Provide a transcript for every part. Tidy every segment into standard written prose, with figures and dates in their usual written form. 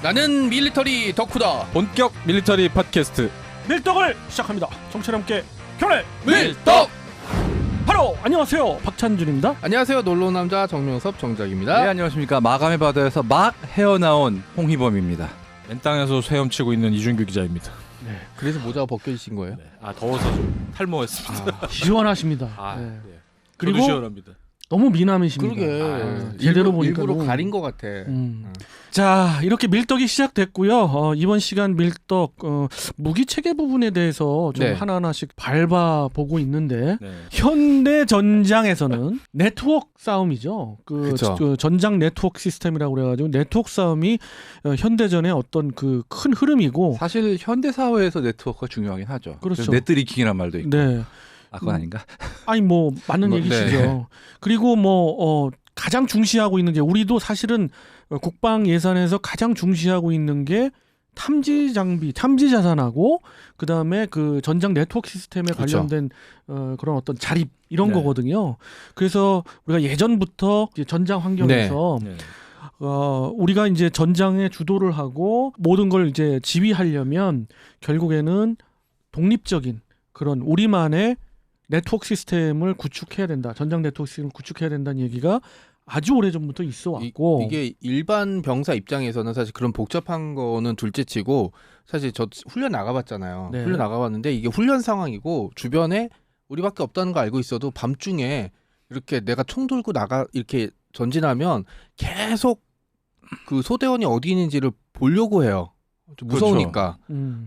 나는 밀리터리 덕후다. 본격 밀리터리 팟캐스트 밀떡을 시작합니다. 정철 함께 결의 밀떡. 바로 안녕하세요, 박찬준입니다. 안녕하세요, 놀러온 남자 정명섭 정작입니다. 네, 안녕하십니까. 마감의 바다에서 막 헤어나온 홍희범입니다. 맨땅에서 헤엄치고 있는 이준규 기자입니다. 네. 그래서 모자가 벗겨지신 거예요? 네. 아, 더워서 좀 탈모했습니다. 시원하십니다. 아, 네. 네. 그리고 저도 시원합니다. 너무 미남이십니다. 그러게. 제대로 보니까 일부러 가린 것 같아. 자, 이렇게 밀떡이 시작됐고요. 이번 시간 밀떡 무기 체계 부분에 대해서 좀 네. 하나하나씩 밟아보고 있는데 네. 현대 전장에서는 네트워크 싸움이죠. 그쵸. 그 전장 네트워크 시스템이라고 그래가지고 네트워크 싸움이 현대전의 어떤 그 큰 흐름이고. 사실 현대 사회에서 네트워크가 중요하긴 하죠. 그렇죠. 네트리킹이란 말도 있고. 네. 아, 그건 아닌가? 아니 뭐 맞는 뭐, 얘기시죠. 네. 그리고 뭐 가장 중시하고 있는 게, 우리도 사실은 국방 예산에서 가장 중시하고 있는 게 탐지 장비, 탐지 자산하고 그다음에 그 전장 네트워크 시스템에 그렇죠. 관련된 그런 어떤 자립 이런 네. 거거든요. 그래서 우리가 예전부터 이제 전장 환경에서 네. 우리가 이제 전장에 주도를 하고 모든 걸 이제 지휘하려면 결국에는 독립적인 그런 우리만의 네트워크 시스템을 구축해야 된다. 전장 네트워크 시스템을 구축해야 된다는 얘기가 아주 오래전부터 있어 왔고, 이게 일반 병사 입장에서는 사실 그런 복잡한 거는 둘째치고, 사실 저 훈련 나가봤잖아요. 네. 훈련 나가봤는데 이게 훈련 상황이고 주변에 우리밖에 없다는 거 알고 있어도 밤중에 이렇게 내가 총 들고 나가 이렇게 전진하면 계속 그 소대원이 어디 있는지를 보려고 해요. 좀 무서우니까.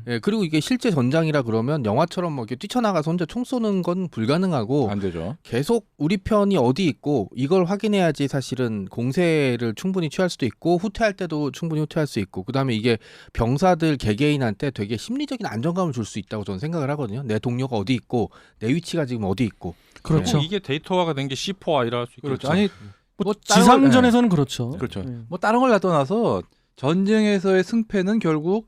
예, 그리고 이게 실제 전장이라 그러면 영화처럼 뭐 이렇게 뛰쳐나가서 혼자 총 쏘는 건 불가능하고 안 되죠. 계속 우리 편이 어디 있고 이걸 확인해야지 사실은 공세를 충분히 취할 수도 있고 후퇴할 때도 충분히 후퇴할 수 있고, 그다음에 이게 병사들 개개인한테 되게 심리적인 안정감을 줄 수 있다고 저는 생각을 하거든요. 내 동료가 어디 있고 내 위치가 지금 어디 있고. 그렇죠. 이게 데이터화가 된 게 C4I라 할 수 있겠죠. 그렇죠. 아니, 뭐 다른 지상전에서는 그렇죠. 그렇죠. 네. 뭐 다른 걸 떠나서 전쟁에서의 승패는 결국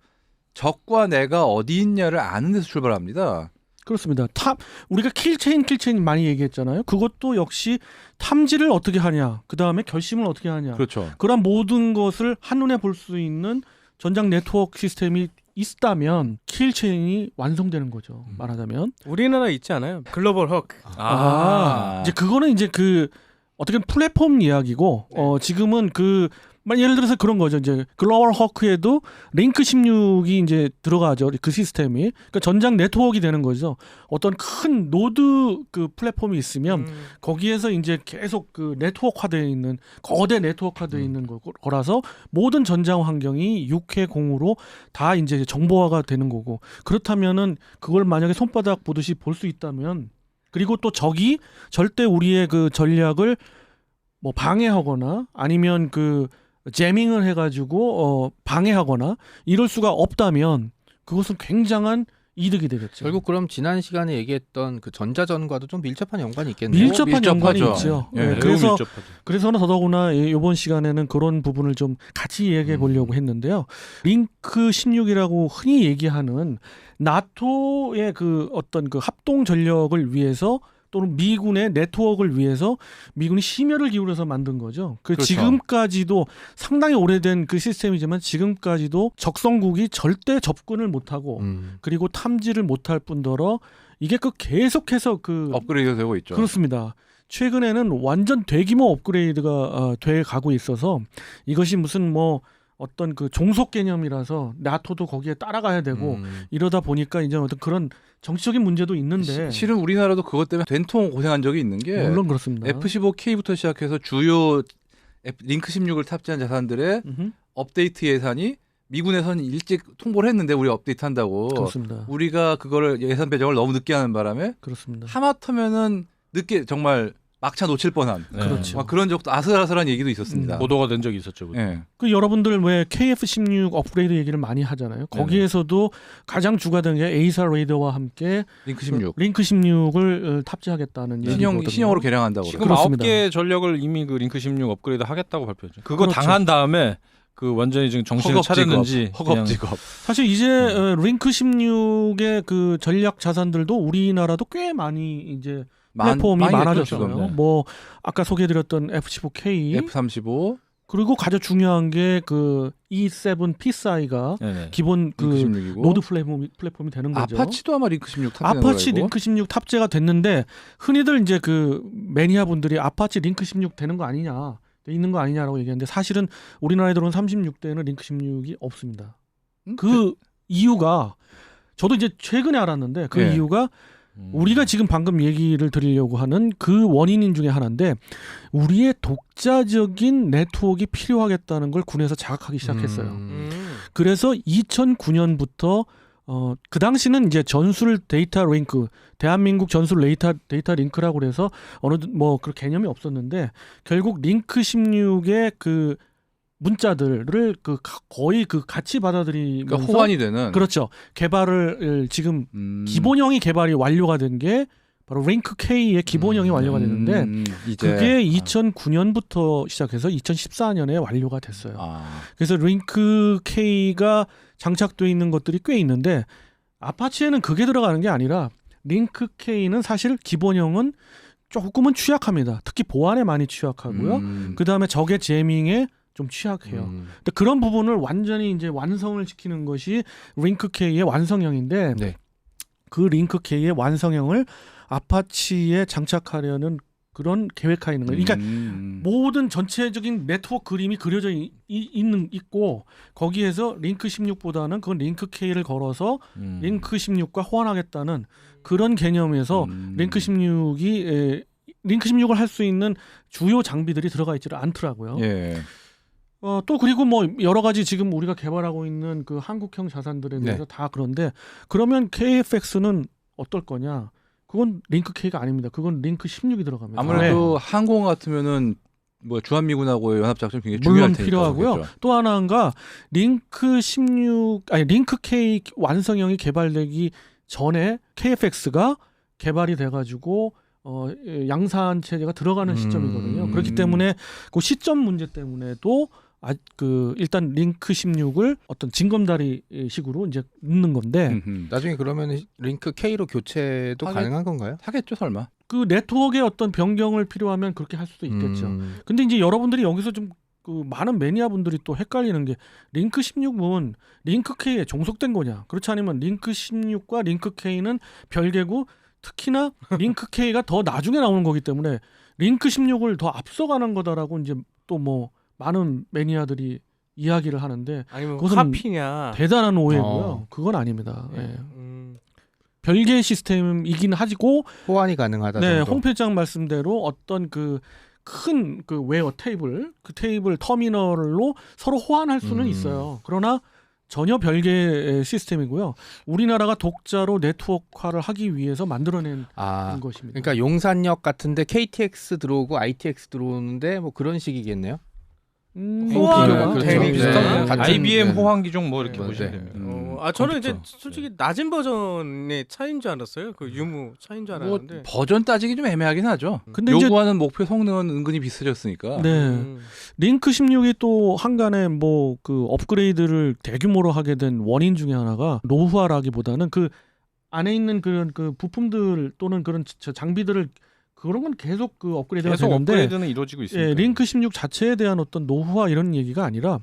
적과 내가 어디 있냐를 아는 데서 출발합니다. 그렇습니다. 우리가 킬체인 많이 얘기했잖아요. 그것도 역시 탐지를 어떻게 하냐, 그 다음에 결심을 어떻게 하냐, 그렇죠. 그런 모든 것을 한눈에 볼 수 있는 전장 네트워크 시스템이 있다면 킬체인이 완성되는 거죠. 말하자면. 우리나라에 있지 않아요? 글로벌 허크. 이제 그거는 이제 그 어떻게 플랫폼 이야기고, 지금은 예를 들어서 그런 거죠. 이제 글로벌 허크에도 링크 16이 이제 들어가죠. 그 시스템이. 그러니까 전장 네트워크가 되는 거죠. 어떤 큰 노드 그 플랫폼이 있으면 거기에서 이제 계속 그 네트워크화되어 있는, 거대 네트워크화되어 있는 거라서 모든 전장 환경이 6회 공으로 다 이제 정보화가 되는 거고, 그렇다면은 그걸 만약에 손바닥 보듯이 볼 수 있다면, 그리고 또 적이 절대 우리의 그 전략을 뭐 방해하거나 아니면 그 제밍을 해가지고 방해하거나 이럴 수가 없다면 그것은 굉장한 이득이 되겠죠. 결국 그럼 지난 시간에 얘기했던 그 전자전과도 좀 밀접한 연관이 있겠네요. 밀접한 연관이 밀접하죠. 있죠. 예, 매우 그래서 밀접하죠. 그래서는 더더구나 이번 시간에는 그런 부분을 좀 같이 얘기해 보려고 했는데요. 링크 16이라고 흔히 얘기하는 나토의 그 어떤 그 합동 전력을 위해서, 또는 미군의 네트워크를 위해서 미군이 심혈을 기울여서 만든 거죠. 그렇죠. 지금까지도 상당히 오래된 그 시스템이지만 지금까지도 적성국이 절대 접근을 못하고 그리고 탐지를 못할 뿐더러 이게 계속해서 업그레이드 되고 있죠. 그렇습니다. 최근에는 완전 대규모 업그레이드가 돼 가고 있어서 이것이 무슨 뭐 어떤 그 종속 개념이라서 나토도 거기에 따라가야 되고 이러다 보니까 이제 어떤 그런 정치적인 문제도 있는데, 실은 우리나라도 그것 때문에 된통 고생한 적이 있는 게, 물론 그렇습니다. F-15K부터 시작해서 주요 링크 16을 탑재한 자산들의 업데이트 예산이 미군에서는 일찍 통보를 했는데 우리 업데이트 한다고. 그렇습니다. 우리가 그거를 예산 배정을 너무 늦게 하는 바람에 그렇습니다. 하마터면은 늦게 정말 막차 놓칠 뻔한 그렇죠. 막 그런 적도 아슬아슬한 얘기도 있었습니다. 보도가 된 적이 있었죠. 예. 그 여러분들 왜 KF-16 업그레이드 얘기를 많이 하잖아요. 거기에서도 가장 주가 되는 게 에이사 레이더와 함께 링크 16 링크 16을 탑재하겠다는 얘기거든요. 신형으로 개량한다고 지금 그래요. 그렇습니다. 9개 전력을 이미 그 링크 16 업그레이드 하겠다고 발표했죠. 그거 그렇죠. 당한 다음에 그 완전히 지금 정신을 차렸는지 허겁지겁. 사실 이제 링크 16의 그 전략 자산들도 우리나라도 꽤 많이 이제 플랫폼이 많이 많아졌어요. 지금, 네. 뭐 아까 소개해드렸던 F-15K, F-35 그리고 가장 중요한 게 그 E7 PCI가 네네. 기본 그 링크 16이고 노드 플랫폼이 되는 거죠. 아파치도 아마 링크 16 탑재된 아파치 걸로 알고. 링크 16 탑재가 됐는데 흔히들 이제 그 매니아 분들이 아파치 링크 16 되는 거 아니냐, 있는 거 아니냐라고 얘기하는데 사실은 우리나라에 들어온 36대에는 링크 16이 없습니다. 그 이유가 저도 이제 최근에 알았는데 그 네. 이유가 우리가 지금 방금 얘기를 드리려고 하는 그 원인인 중에 하나인데 우리의 독자적인 네트워크가 필요하겠다는 걸 군에서 자각하기 시작했어요. 그래서 2009년부터 그 당시는 이제 전술 데이터 링크, 대한민국 전술 데이터 링크라고 그래서 어느 뭐 그런 개념이 없었는데 결국 링크 16의 그 문자들을 그 거의 그 같이 받아들이면서 그러니까 호환이 되는 그렇죠. 개발을 지금 기본형이 개발이 완료가 된 게 바로 링크 K의 기본형이 완료가 됐는데 이제 그게 2009년부터 시작해서 2014년에 완료가 됐어요. 아. 그래서 링크 K가 장착되어 있는 것들이 꽤 있는데 아파치에는 그게 들어가는 게 아니라 링크 K는 사실 기본형은 조금은 취약합니다. 특히 보안에 많이 취약하고요. 그 다음에 적의 제밍에 좀 취약해요. 근데 그런 부분을 완전히 이제 완성을 시키는 것이 링크 K의 완성형인데 네. 그 링크 K의 완성형을 아파치에 장착하려는 그런 계획하에 있는 거예요. 그러니까 모든 전체적인 네트워크 그림이 그려져 있고 거기에서 링크 16보다는 그건 링크 K를 걸어서 링크 16과 호환하겠다는 그런 개념에서 링크 16을 할 수 있는 주요 장비들이 들어가 있지를 않더라고요. 예. 또 그리고 뭐 여러 가지 지금 우리가 개발하고 있는 그 한국형 자산들에 대해서 다 그런데 그러면 KFX는 어떨 거냐? 그건 링크 K가 아닙니다. 그건 링크 16이 들어갑니다. 아무래도 항공 같으면은 뭐 주한미군하고의 연합작전 굉장히 물론 중요할 테니까 필요하고요. 그렇겠죠. 또 하나가 링크 K 완성형이 개발되기 전에 KFX가 개발이 돼가지고 양산 체제가 들어가는 시점이거든요. 그렇기 때문에 그 시점 문제 때문에도 일단 링크 16을 어떤 징검다리식으로 이제 넣는 건데 나중에 그러면 링크 K로 교체도 가능한 건가요? 하겠죠 설마. 그 네트워크의 어떤 변경을 필요하면 그렇게 할 수도 있겠죠. 근데 이제 여러분들이 여기서 좀 그 많은 매니아 분들이 또 헷갈리는 게 링크 16은 링크 K에 종속된 거냐? 그렇지 않으면 링크 16과 링크 K는 별개고 특히나 링크 K가 더 나중에 나오는 거기 때문에 링크 16을 더 앞서가는 거다라고 이제 또 뭐 많은 매니아들이 이야기를 하는데 아니면 그것은 카피냐? 대단한 오해고요. 그건 아닙니다. 예. 별개의 시스템이긴 하지고 호환이 가능하다 네, 정도. 홍필장 말씀대로 어떤 그 큰 그 웨어 테이블, 그 테이블 터미널로 서로 호환할 수는 있어요. 그러나 전혀 별개의 시스템이고요. 우리나라가 독자로 네트워크화를 하기 위해서 만들어낸 것입니다. 그러니까 용산역 같은데 KTX 들어오고 ITX 들어오는데 뭐 그런 식이겠네요. 호환 그렇죠. 대리 비슷한 같은 IBM 네. 호환 기종 뭐 이렇게 네. 보시면 네. 돼요. 저는 이제 컴퓨터. 솔직히 낮은 버전의 차이인 줄 알았어요. 그 유무 차이인 줄 뭐 알았는데. 버전 따지기 좀 애매하긴 하죠. 근데 이제 요구하는 목표 성능은 은근히 비슷해졌으니까. 네. 링크 16이 또 한간에 뭐 그 업그레이드를 대규모로 하게 된 원인 중에 하나가 노후화라기보다는 그 안에 있는 그런 그 부품들 또는 그런 장비들을 그런 건 계속 그 업그레이드가 계속 되는데 업그레이드는 이루어지고 있습니다. 예, 링크 16 자체에 대한 어떤 노후화 이런 얘기가 아니라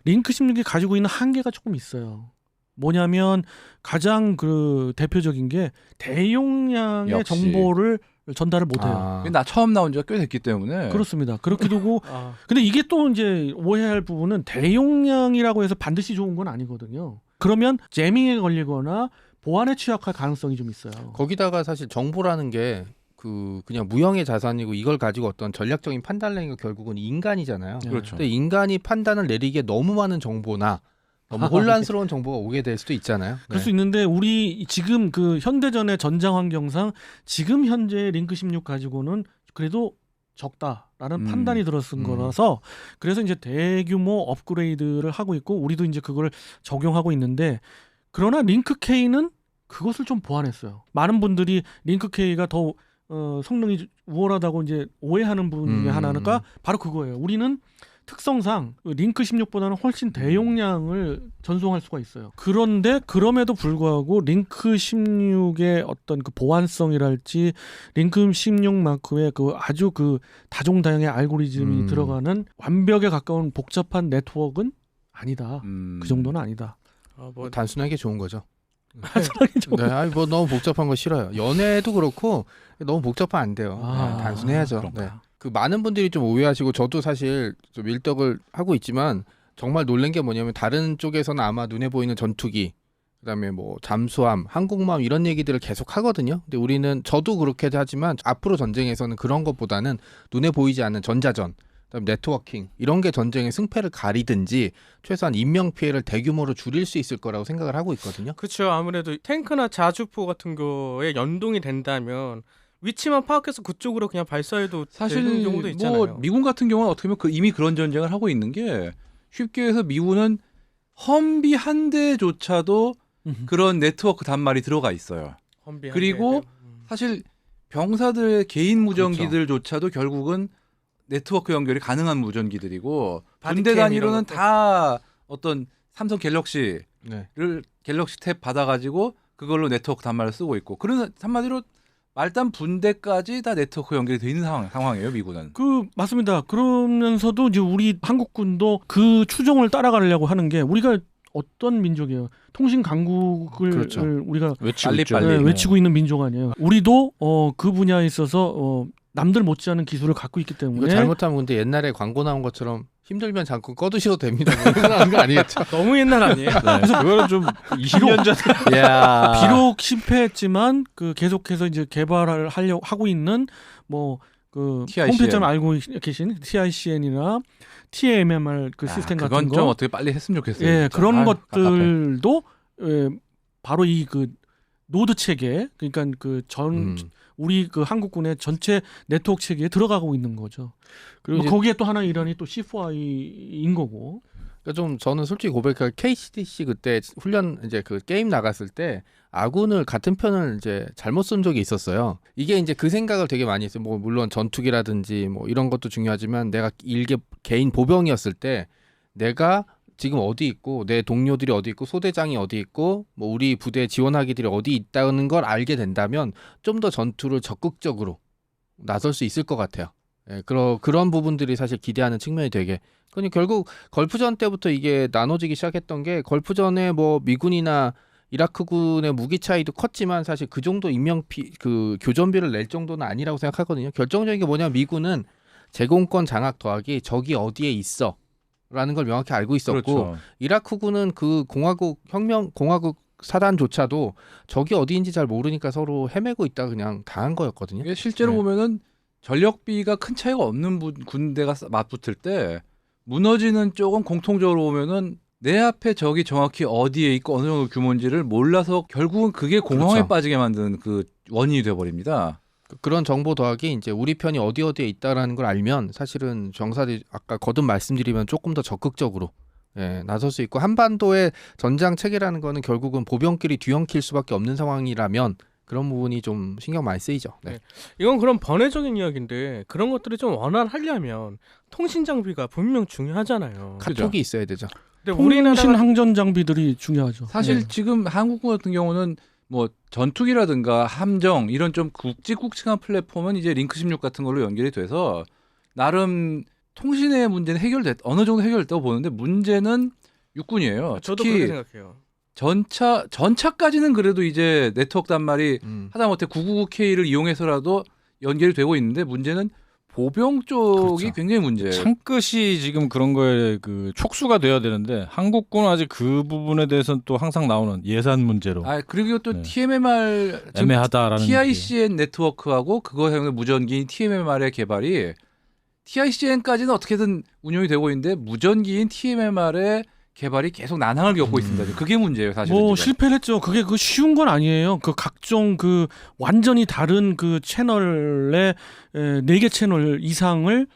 링크 16이 가지고 있는 한계가 조금 있어요. 뭐냐면 가장 그 대표적인 게 대용량의 역시. 정보를 전달을 못해요. 나 처음 나온 지가 꽤 됐기 때문에. 그렇습니다. 그렇기도 하고 근데 이게 또 이제 오해할 부분은 대용량이라고 해서 반드시 좋은 건 아니거든요. 그러면 재밍에 걸리거나 보안에 취약할 가능성이 좀 있어요. 거기다가 사실 정보라는 게 그냥 무형의 자산이고 이걸 가지고 어떤 전략적인 판단을 내는 게 결국은 인간이잖아요. 그렇죠. 근데 인간이 판단을 내리기에 너무 많은 정보나 너무 혼란스러운 정보가 오게 될 수도 있잖아요. 그럴 수 있는데 우리 지금 그 현대전의 전장 환경상 지금 현재 링크 16 가지고는 그래도 적다라는 판단이 들었은 거라서 그래서 이제 대규모 업그레이드를 하고 있고 우리도 이제 그걸 적용하고 있는데 그러나 링크 K는 그것을 좀 보완했어요. 많은 분들이 링크 K가 더 성능이 우월하다고 이제 오해하는 부분 중에 하나가 바로 그거예요. 우리는 특성상 링크 16보다는 훨씬 대용량을 전송할 수가 있어요. 그런데 그럼에도 불구하고 링크 16의 어떤 그 보안성이랄지 링크 16만큼의 그 아주 그 다종다양의 알고리즘이 들어가는 완벽에 가까운 복잡한 네트워크는 아니다. 그 정도는 아니다. 뭐 단순하게 좋은 거죠. 단순하게 좋은 네, 아니 뭐 너무 복잡한 거 싫어요. 연애도 그렇고 너무 복잡하면 안 돼요. 단순해야죠. 네. 그 많은 분들이 좀 오해하시고 저도 사실 좀 일덕을 하고 있지만 정말 놀란 게 뭐냐면 다른 쪽에서는 아마 눈에 보이는 전투기, 그다음에 뭐 잠수함, 항공모함 이런 얘기들을 계속 하거든요. 근데 우리는 저도 그렇게 하지만 앞으로 전쟁에서는 그런 것보다는 눈에 보이지 않는 전자전, 그다음에 네트워킹 이런 게 전쟁의 승패를 가리든지 최소한 인명 피해를 대규모로 줄일 수 있을 거라고 생각을 하고 있거든요. 그렇죠. 아무래도 탱크나 자주포 같은 거에 연동이 된다면 위치만 파악해서 그쪽으로 그냥 발사해도 사실 되는 경우도 있잖아요. 뭐 미군 같은 경우는 어떻게 보면 이미 그런 전쟁을 하고 있는 게 쉽게 해서 미군은 험비 한 대조차도 그런 네트워크 단말이 들어가 있어요. 험비 한 그리고 대도. 사실 병사들의 개인 무전기들조차도 결국은 네트워크 연결이 가능한 무전기들이고 군대 바디캠 단위로는 이런 것도. 다 어떤 삼성 갤럭시를 네. 갤럭시 탭 받아가지고 그걸로 네트워크 단말을 쓰고 있고 그런 한마디로 말단 분대까지 다 네트워크 연결이 돼 있는 상황이에요 미군은. 그 맞습니다. 그러면서도 이제 우리 한국군도 그 추종을 따라가려고 하는 게 우리가 어떤 민족이에요? 통신 강국을 그렇죠. 우리가 외치고 빨리 있죠. 빨리. 네, 네. 외치고 있는 민족 아니에요. 우리도 그 분야에 있어서 남들 못지않은 기술을 갖고 있기 이거 때문에 잘못하면 근데 옛날에 광고 나온 것처럼 힘들면 잠깐 꺼두셔도 됩니다. 뭐 이런 거 하는 거 아니겠죠? 너무 옛날 아니에요? 그래서 그거는 좀 20년 전에 야. 비록 실패했지만 그 계속해서 이제 개발을 하려고 하고 있는 뭐 그 TICN. 홈페이지를 알고 계신 TICN이나 TMMR 그 시스템 같은 그건 거 좀 어떻게 빨리 했으면 좋겠어요. 예, 진짜. 그런 답답해. 것들도 바로 이 그 노드 체계 그러니까 그전 우리 그 한국군의 전체 네트워크 체계에 들어가고 있는 거죠. 그리고 뭐 이제 거기에 또 하나의 일환이 또 C4I인 거고. 그러니까 좀 저는 솔직히 고백할 KCDC 그때 훈련 이제 그 게임 나갔을 때 아군을 같은 편을 이제 잘못 쓴 적이 있었어요. 이게 이제 그 생각을 되게 많이 했어요. 뭐 물론 전투기라든지 뭐 이런 것도 중요하지만 내가 일개 개인 보병이었을 때 내가 지금 어디 있고 내 동료들이 어디 있고 소대장이 어디 있고 뭐 우리 부대 지원하기들이 어디 있다는 걸 알게 된다면 좀 더 전투를 적극적으로 나설 수 있을 것 같아요. 예, 그런 부분들이 사실 기대하는 측면이 되게. 그러니 결국 걸프전 때부터 이게 나눠지기 시작했던 게 걸프전에 뭐 미군이나 이라크군의 무기 차이도 컸지만 사실 그 정도 그 교전비를 낼 정도는 아니라고 생각하거든요. 결정적인 게 뭐냐면 미군은 제공권 장악 더하기 적이 어디에 있어 라는 걸 명확히 알고 있었고 그렇죠. 이라크군은 그 공화국 사단조차도 적이 어디인지 잘 모르니까 서로 헤매고 있다 그냥 당한 거였거든요. 이게 실제로 네. 보면은 전력비가 큰 차이가 없는 군대가 맞붙을 때 무너지는 쪽은 공통적으로 보면은 내 앞에 적이 정확히 어디에 있고 어느 정도 규모인지를 몰라서 결국은 그게 공황에 그렇죠. 빠지게 만드는 그 원인이 돼버립니다. 그런 정보 더하기 이제 우리 편이 어디에 있다라는 걸 알면 사실은 병사들이 아까 거듭 말씀드리면 조금 더 적극적으로 나설 수 있고 한반도의 전장 체계라는 거는 결국은 보병끼리 뒤엉킬 수밖에 없는 상황이라면 그런 부분이 좀 신경 많이 쓰이죠. 네. 이건 그런 번외적인 이야기인데 그런 것들을 좀 원활하려면 통신 장비가 분명 중요하잖아요. 카톡이 있어야 되죠. 근데 통신 우리나라가 항전 장비들이 중요하죠. 사실 네. 지금 한국군 같은 경우는 뭐 전투기라든가 함정 이런 좀 굵직굵직한 플랫폼은 이제 링크 16 같은 걸로 연결이 돼서 나름 통신의 문제는 어느 정도 해결됐다고 보는데 문제는 육군이에요. 저도 특히 그렇게 생각해요. 전차까지는 그래도 이제 네트워크 단말이 하다못해 999K를 이용해서라도 연결이 되고 있는데 문제는 보병 쪽이 그렇죠. 굉장히 문제예요. 창끝이 지금 그런 거에 그 촉수가 돼야 되는데 한국군은 아직 그 부분에 대해서는 또 항상 나오는 예산 문제로 그리고 또 네. TMMR 지금 애매하다라는 TICN 네트워크하고 그거 사용하는 무전기인 TMMR의 개발이 TICN까지는 어떻게든 운영이 되고 있는데 무전기인 TMMR의 개발이 계속 난항을 겪고 있습니다. 지금. 그게 문제예요, 사실은. 뭐 지금. 실패를 했죠. 그게 그 쉬운 건 아니에요. 그 각종 그 완전히 다른 그 채널의 4개 채널 이상을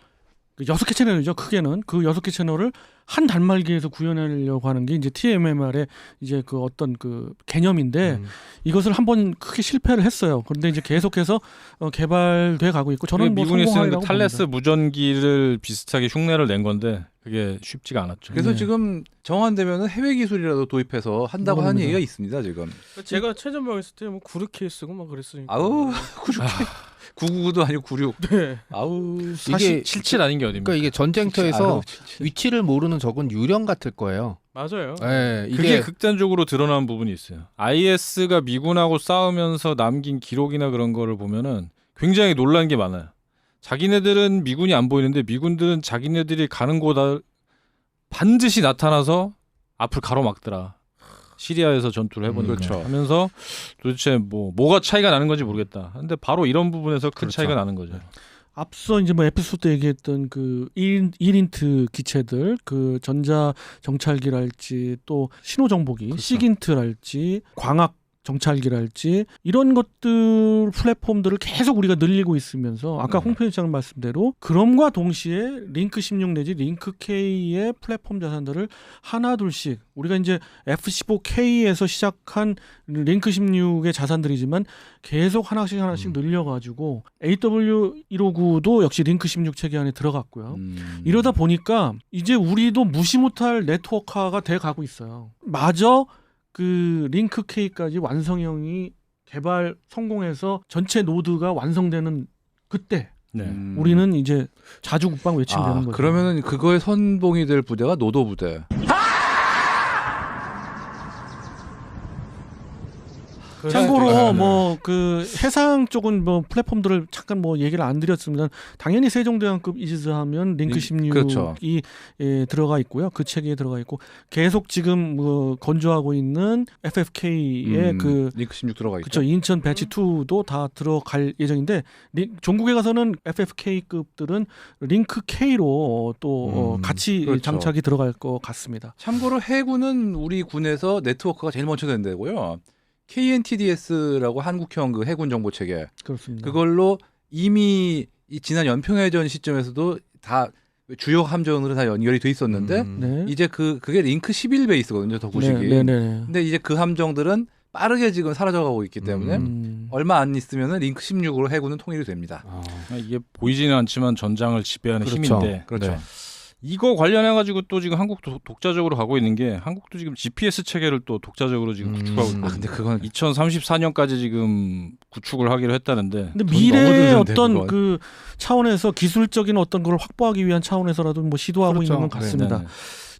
6개 채널이죠. 크게는 그 6개 채널을 한 단말기에서 구현하려고 하는 게 이제 TMMR의 이제 그 어떤 그 개념인데 이것을 한번 크게 실패를 했어요. 그런데 이제 계속해서 개발돼 가고 있고 저는 뭐 미군이 쓰는 그 성공하리라고 탈레스 봅니다. 무전기를 비슷하게 흉내를 낸 건데 그게 쉽지가 않았죠. 그래서 네. 지금 정한되면 해외 기술이라도 도입해서 한다고 하는 그겁니다. 얘기가 있습니다 지금. 제가 최전방 했을 때 뭐 구르 케이스고 막 그랬으니까. 아우 999도 아니고 96. 네. 아우 사실 77 아닌 게 어딥니까? 그러니까 이게 전쟁터에서 아우, 위치를 모르는 적은 유령 같을 거예요. 맞아요. 예, 그게 이게 극단적으로 드러난 부분이 있어요. IS가 미군하고 싸우면서 남긴 기록이나 그런 거를 보면은 굉장히 놀란 게 많아요. 자기네들은 미군이 안 보이는데 미군들은 자기네들이 가는 곳에 반드시 나타나서 앞을 가로막더라. 시리아에서 전투를 해보니까 그렇죠. 하면서 도대체 뭐가 차이가 나는 건지 모르겠다. 근데 바로 이런 부분에서 큰 그렇죠. 차이가 나는 거죠. 앞서 이제 뭐 에피소드 때 얘기했던 그 1인트 기체들, 그 전자 정찰기랄지 또 신호 정보기, 그렇죠. 시긴트랄지 광학 정찰기랄지 이런 것들 플랫폼들을 계속 우리가 늘리고 있으면서 아까 홍 편집장 말씀대로 그럼과 동시에 링크 16 내지 링크 K의 플랫폼 자산들을 하나 둘씩 우리가 이제 F15K에서 시작한 링크 16의 자산들이지만 계속 하나씩 늘려가지고 AW159도 역시 링크 16 체계 안에 들어갔고요. 이러다 보니까 이제 우리도 무시 못할 네트워크화가 돼 가고 있어요. 마저 그 링크 K까지 완성형이 개발 성공해서 전체 노드가 완성되는 그때 네. 우리는 이제 자주 국방 외치면 되는 거죠. 그러면은 그거에 선봉이 될 부대가 노도 부대. 참고로 네. 뭐 그 해상 쪽은 뭐 플랫폼들을 잠깐 뭐 얘기를 안 드렸습니다. 당연히 세종대왕급 이지스 하면 링크 16이 그렇죠. 예, 들어가 있고요. 그 체계에 들어가 있고 계속 지금 뭐 건조하고 있는 FFK의 그 링크 16 들어가 있죠. 그렇죠. 인천 배치 2도 다 들어갈 예정인데 종국에 가서는 FFK급들은 링크 K로 또 같이 그렇죠. 장착이 들어갈 것 같습니다. 참고로 해군은 우리 군에서 네트워크가 제일 먼저 된다고요. KNTDS라고 한국형 그 해군 정보 체계. 그렇습니다. 그걸로 이미 이 지난 연평해전 시점에서도 다 주요 함정으로 다 연결이 돼 있었는데 네. 이제 그게 링크 11 베이스거든요, 더 구식이. 네. 근데 이제 그 함정들은 빠르게 지금 사라져가고 있기 때문에 얼마 안 있으면은 링크 16으로 해군은 통일이 됩니다. 이게 보이지는 않지만 전장을 지배하는 그렇죠. 힘인데 그렇죠. 네. 이거 관련해 가지고 또 지금 한국도 독자적으로 가고 있는 게 한국도 지금 GPS 체계를 또 독자적으로 지금 구축하고 있거든요. 근데 그건 2034년까지 지금 구축을 하기로 했다는데 근데 너무 미래의 늦은데, 어떤 그건. 그 차원에서 기술적인 어떤 걸 확보하기 위한 차원에서라도 뭐 시도하고 그렇죠. 있는 것 같습니다. 네.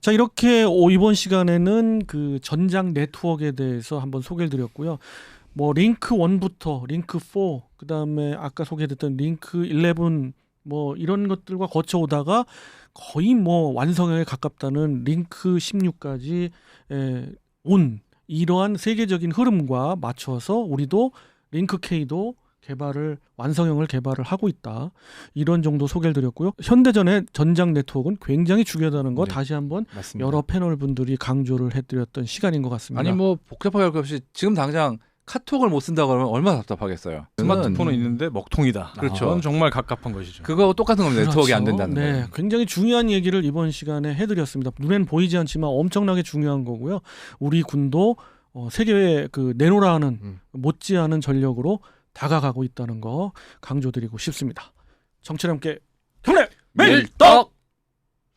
자, 이렇게 이번 시간에는 그 전장 네트워크에 대해서 한번 소개를 드렸고요. 뭐 링크 1부터 링크 4, 그다음에 아까 소개됐던 링크 11 뭐 이런 것들과 거쳐오다가 거의 뭐 완성에 가깝다는 링크 16까지 온 이러한 세계적인 흐름과 맞춰서 우리도 링크 K도 완성형을 개발을 하고 있다. 이런 정도 소개를 드렸고요. 현대전의 전장 네트워크는 굉장히 중요하다는 거 네. 다시 한번 맞습니다. 여러 패널 분들이 강조를 해드렸던 시간인 것 같습니다. 아니 뭐 복잡하게 할 것 없이 지금 당장 카톡을 못 쓴다고 하면 얼마나 답답하겠어요. 스마트폰은 있는데 먹통이다. 그렇죠. 그건 정말 갑갑한 것이죠. 그거하고 똑같은 겁니다. 네트워크가 안 그렇죠. 된다는 네, 거예요. 굉장히 중요한 얘기를 이번 시간에 해드렸습니다. 눈엔 보이지 않지만 엄청나게 중요한 거고요. 우리 군도 세계에 그 내노라 하는 못지않은 전력으로 다가가고 있다는 거 강조드리고 싶습니다. 정치와 함께 경례 밀떡!